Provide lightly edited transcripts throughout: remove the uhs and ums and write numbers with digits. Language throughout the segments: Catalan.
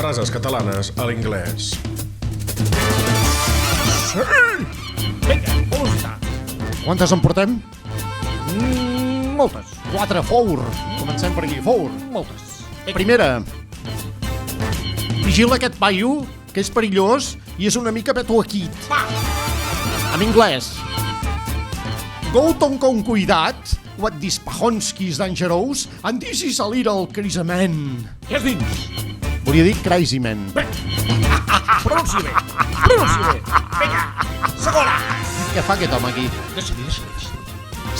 frases catalanes a l'inglès. Sí! Vinga, velocitat. Quantes en portem? Moltes. 4, four. Comencem per aquí, four. Moltes. Primera. Vigila aquest paio, que és perillós i és una mica betuaquit. Va! En anglès. Go con cuidat, what these pajonskis dangerous, and this is a little crazy man. Què és dins? Volia dir crazy man. Bé. Pronuncia bé. Pronuncia bé. Vinga. Segona. Què fa aquest home aquí? Deixa-li.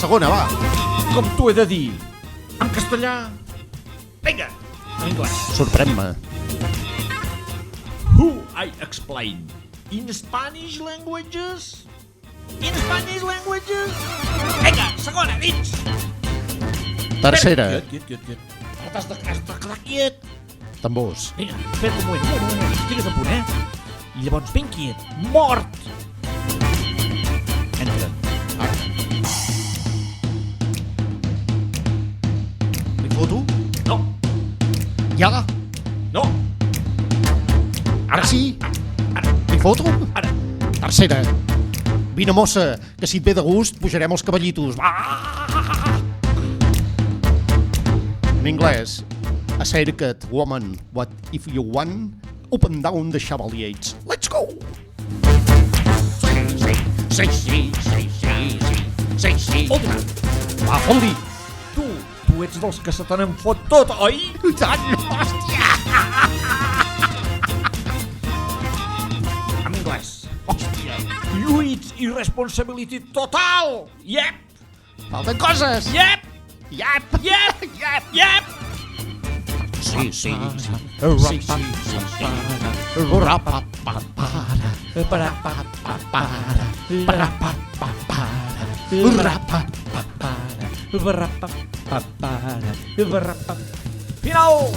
Segona, va. Com t'ho he de dir? En castellà. Vinga. En anglès. Sorprèn-me. Who I explain. In Spanish languages? In Spanish languages? Vinga, segona, dins. Tercera. Quiet. Has de quedar quiet. Tambors. Vinga, espera un moment. Estigues a punt, I llavors ben quiet. Mort! Entra. Li foto? No. Ja. No. Ara sí. Ara. Li foto? Ara. Tercera. Vine, mossa, que si et ve de gust pujarem els cavallitos. Va! En anglès. Acerca't, woman, what if you want? Up and down the Chevaliers. Let's go! Sí. Última. Va, fot-li. Tu ets dels que se te n'en fot tot, oi? Hòstia! En anglès. Hòstia. Lluits i responsabilitat total. Yep. Falten coses. Yep. Yep. Yep. Sí. Final!